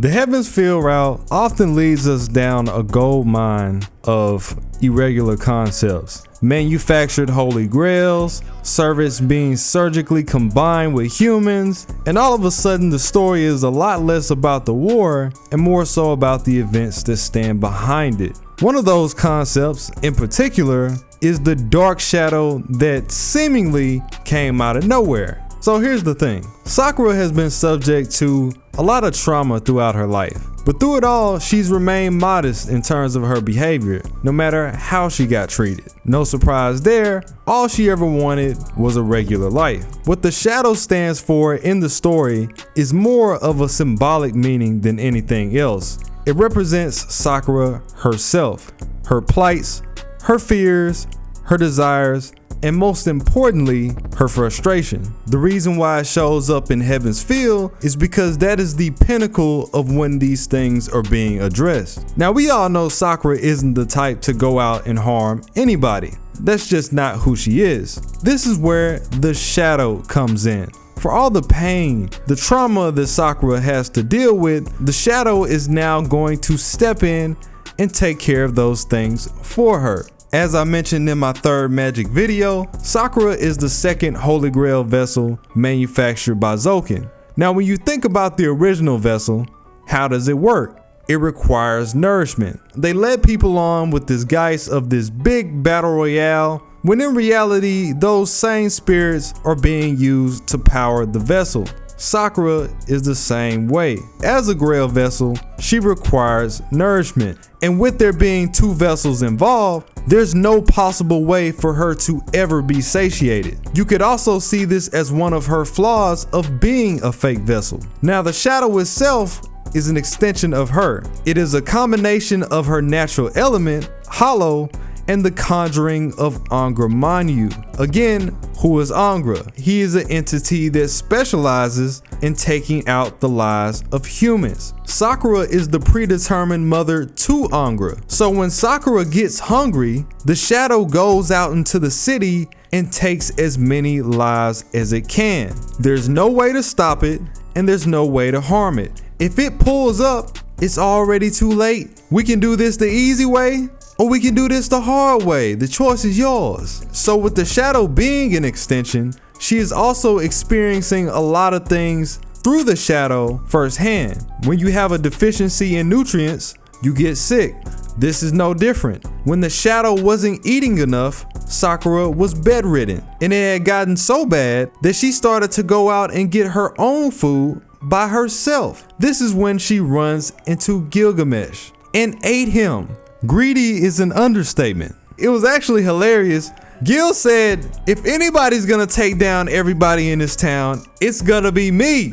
The Heavens Field route often leads us down a gold mine of irregular concepts. Manufactured holy grails, servants being surgically combined with humans, and all of a sudden the story is a lot less about the war and more so about the events that stand behind it. One of those concepts in particular is the dark shadow that seemingly came out of nowhere. So here's the thing, Sakura has been subject to a lot of trauma throughout her life, but through it all, she's remained modest in terms of her behavior, no matter how she got treated. No surprise there, all she ever wanted was a regular life. What the shadow stands for in the story is more of a symbolic meaning than anything else. It represents Sakura herself, her plights, her fears, her desires, and most importantly, her frustration. The reason why it shows up in Heaven's Field is because that is the pinnacle of when these things are being addressed. Now, we all know Sakura isn't the type to go out and harm anybody. That's just not who she is. This is where the shadow comes in. For all the pain, the trauma that Sakura has to deal with, the shadow is now going to step in and take care of those things for her. As I mentioned in my third magic video, Sakura is the second Holy Grail vessel manufactured by Zoken. Now, when you think about the original vessel, how does it work? It requires nourishment. They led people on with this guise of this big battle royale, when in reality, those same spirits are being used to power the vessel. Sakura is the same way. As a Grail vessel, she requires nourishment. And with there being two vessels involved, there's no possible way for her to ever be satiated. You could also see this as one of her flaws of being a fake vessel. Now, the shadow itself is an extension of her. It is a combination of her natural element, Hollow, and the conjuring of Angra Mainyu. Again, who is Angra? He is an entity that specializes in taking out the lives of humans. Sakura is the predetermined mother to Angra. So when Sakura gets hungry, the shadow goes out into the city and takes as many lives as it can. There's no way to stop it, and there's no way to harm it. If it pulls up, it's already too late. We can do this the easy way, or we can do this the hard way. The choice is yours. So with the shadow being an extension, she is also experiencing a lot of things through the shadow firsthand. When you have a deficiency in nutrients, you get sick. This is no different. When the shadow wasn't eating enough, Sakura was bedridden, and it had gotten so bad that she started to go out and get her own food by herself. This is when she runs into Gilgamesh and ate him. Greedy is an understatement. It was actually hilarious. Gil said, if anybody's gonna take down everybody in this town, it's gonna be me.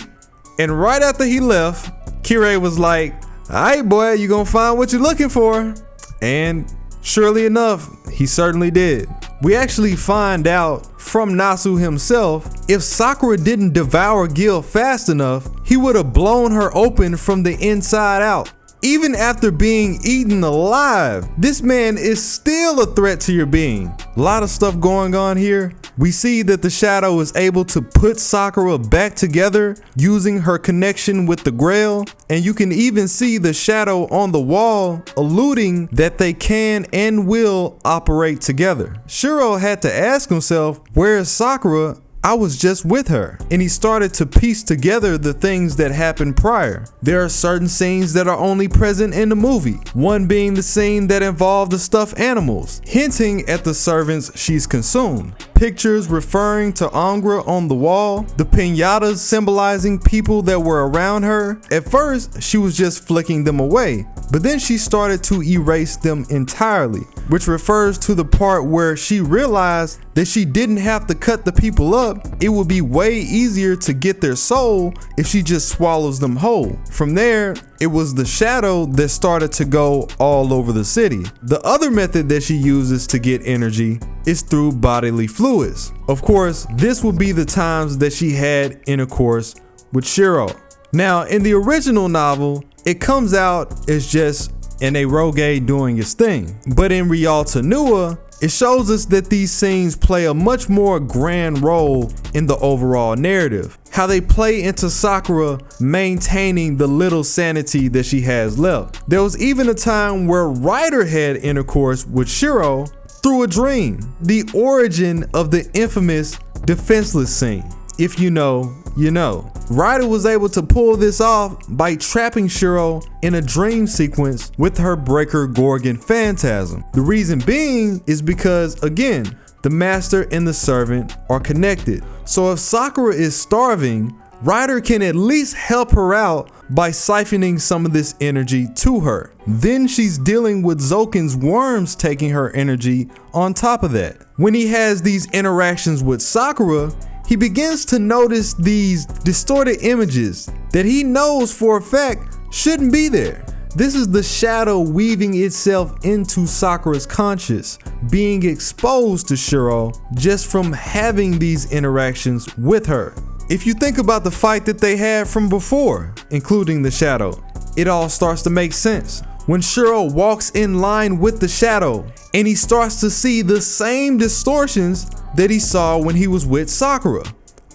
And right after he left, Kirei was like, alright boy, you gonna find what you're looking for. And surely enough, he certainly did. We actually find out from Nasu himself, if Sakura didn't devour Gil fast enough, he would have blown her open from the inside out. Even after being eaten alive, this man is still a threat to your being. A lot of stuff going on here. We see that the shadow is able to put Sakura back together using her connection with the Grail, and you can even see the shadow on the wall alluding that they can and will operate together. Shiro had to ask himself, where is Sakura? I was just with her. And he started to piece together the things that happened prior. There are certain scenes that are only present in the movie, one being the scene that involved the stuffed animals, hinting at the servants she's consumed. Pictures referring to Angra on the wall, the piñatas symbolizing people that were around her. At first, she was just flicking them away, but then she started to erase them entirely, which refers to the part where she realized that she didn't have to cut the people up. It would be way easier to get their soul if she just swallows them whole. From there, it was the shadow that started to go all over the city. The other method that she uses to get energy is through bodily fluids. Of course, this would be the times that she had intercourse with Shiro. Now, in the original novel, it comes out as just an eroge doing its thing. But in Rialto Nua, It shows us that these scenes play a much more grand role in the overall narrative, how they play into Sakura maintaining the little sanity that she has left. There was even a time where Ryder had intercourse with Shiro through a dream, the origin of the infamous defenseless scene. If you know, you know. Ryder was able to pull this off by trapping Shiro in a dream sequence with her Breaker Gorgon phantasm. The reason being is because, again, the master and the servant are connected. So if Sakura is starving, Ryder can at least help her out by siphoning some of this energy to her. Then she's dealing with Zoken's worms taking her energy on top of that. When he has these interactions with Sakura, he begins to notice these distorted images that he knows for a fact shouldn't be there. This is the shadow weaving itself into Sakura's conscious, being exposed to Shiro just from having these interactions with her. If you think about the fight that they had from before, including the shadow, it all starts to make sense. When Shiro walks in line with the shadow and he starts to see the same distortions that he saw when he was with Sakura.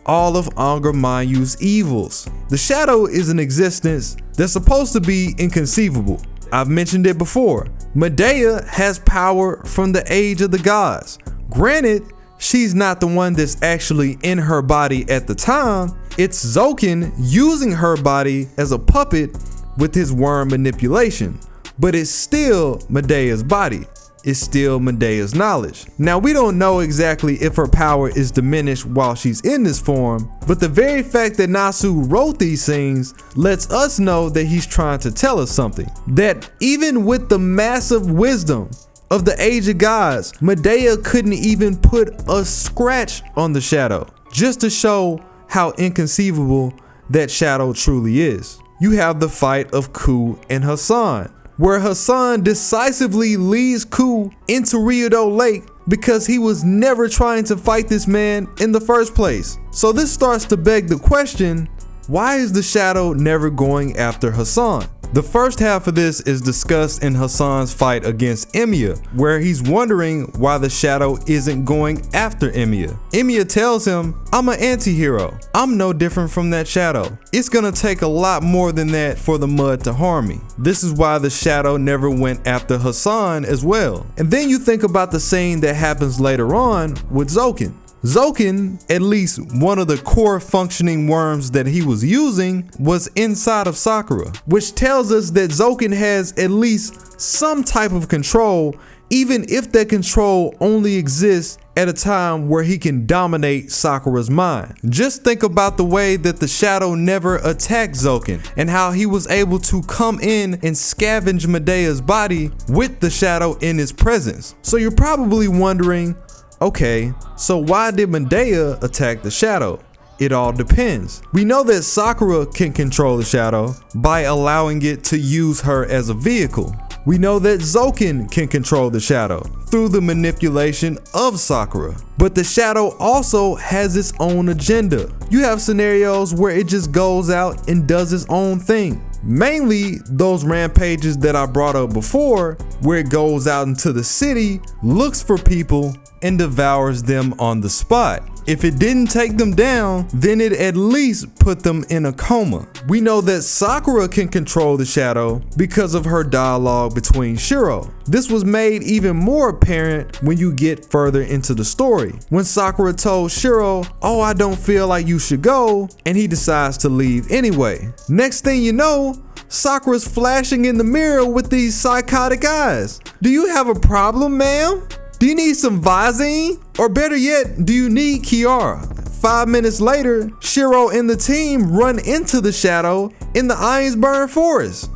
All of Angra Mainyu's evils. The shadow is an existence that's supposed to be inconceivable. I've mentioned it before. Medea has power from the age of the gods. Granted, she's not the one that's actually in her body at the time. It's Zoken using her body as a puppet with his worm manipulation. But it's still Medea's body. It's still Medea's knowledge. Now, we don't know exactly if her power is diminished while she's in this form, but the very fact that Nasu wrote these things lets us know that he's trying to tell us something. That even with the massive wisdom of the Age of Gods, Medea couldn't even put a scratch on the shadow, just to show how inconceivable that shadow truly is. You have the fight of Ku and Hassan, where Hassan decisively leads Ku into Ryudo Lake because he was never trying to fight this man in the first place. So this starts to beg the question, why is the shadow never going after Hassan? The first half of this is discussed in Hassan's fight against Emiya, where he's wondering why the shadow isn't going after Emiya. Emiya tells him, I'm an anti-hero. I'm no different from that shadow. It's gonna take a lot more than that for the mud to harm me. This is why the shadow never went after Hassan as well. And then you think about the scene that happens later on with Zoken. Zoken, at least one of the core functioning worms that he was using, was inside of Sakura, which tells us that Zoken has at least some type of control, even if that control only exists at a time where he can dominate Sakura's mind. Just think about the way that the shadow never attacked Zoken and how he was able to come in and scavenge Medea's body with the shadow in his presence. So you're probably wondering, okay, so why did Medea attack the shadow? It all depends. We know that Sakura can control the shadow by allowing it to use her as a vehicle. We know that Zoken can control the shadow through the manipulation of Sakura. But the shadow also has its own agenda. You have scenarios where it just goes out and does its own thing. Mainly those rampages that I brought up before, where it goes out into the city, looks for people, and devours them on the spot. If it didn't take them down, then it at least put them in a coma. We know that Sakura can control the shadow because of her dialogue between Shiro. This was made even more apparent when you get further into the story. When Sakura told Shiro, oh, I don't feel like you should go, and he decides to leave anyway. Next thing you know, Sakura's flashing in the mirror with these psychotic eyes. Do you have a problem, ma'am? Do you need some Visine? Or better yet, do you need Kiara? 5 minutes later, Shiro and the team run into the shadow in the Ironsburn Forest.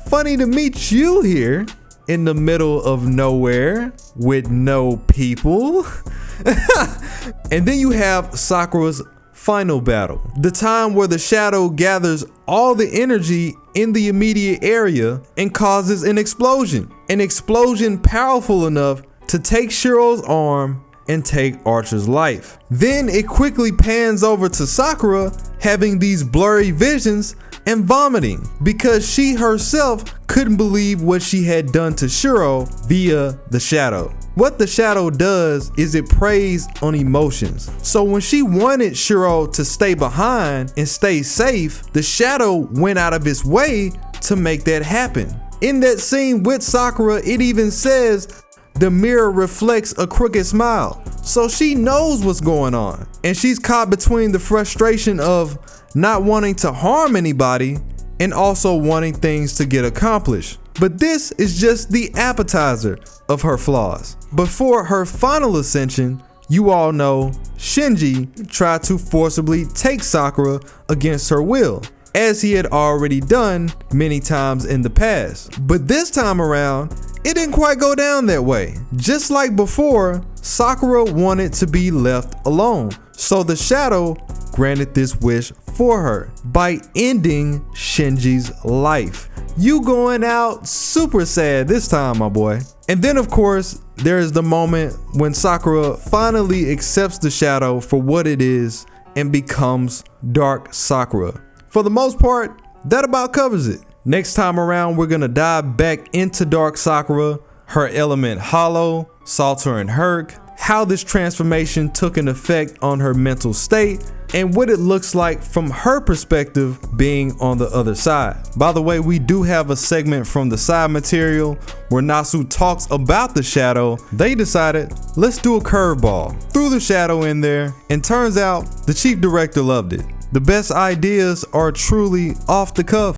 Funny to meet you here in the middle of nowhere with no people. And then you have Sakura's final battle, the time where the shadow gathers all the energy in the immediate area and causes an explosion. An explosion powerful enough to take Shiro's arm and take Archer's life. Then it quickly pans over to Sakura having these blurry visions and vomiting because she herself couldn't believe what she had done to Shiro via the shadow. What the shadow does is it preys on emotions. So when she wanted Shiro to stay behind and stay safe, the shadow went out of its way to make that happen. In that scene with Sakura, it even says the mirror reflects a crooked smile. So she knows what's going on. And she's caught between the frustration of not wanting to harm anybody and also wanting things to get accomplished. But this is just the appetizer of her flaws. Before her final ascension, you all know Shinji tried to forcibly take Sakura against her will, as he had already done many times in the past. But this time around, it didn't quite go down that way. Just like before, Sakura wanted to be left alone. So the shadow granted this wish for her by ending Shinji's life. You going out super sad this time, my boy. And then of course, there is the moment when Sakura finally accepts the shadow for what it is and becomes Dark Sakura. For the most part, that about covers it. Next time around, we're gonna dive back into Dark Sakura, her element Hollow, Salter and Herc, how this transformation took an effect on her mental state, and what it looks like from her perspective being on the other side. By the way, we do have a segment from the side material where Nasu talks about the shadow. They decided, let's do a curveball. Threw the shadow in there, and turns out the chief director loved it. The best ideas are truly off the cuff.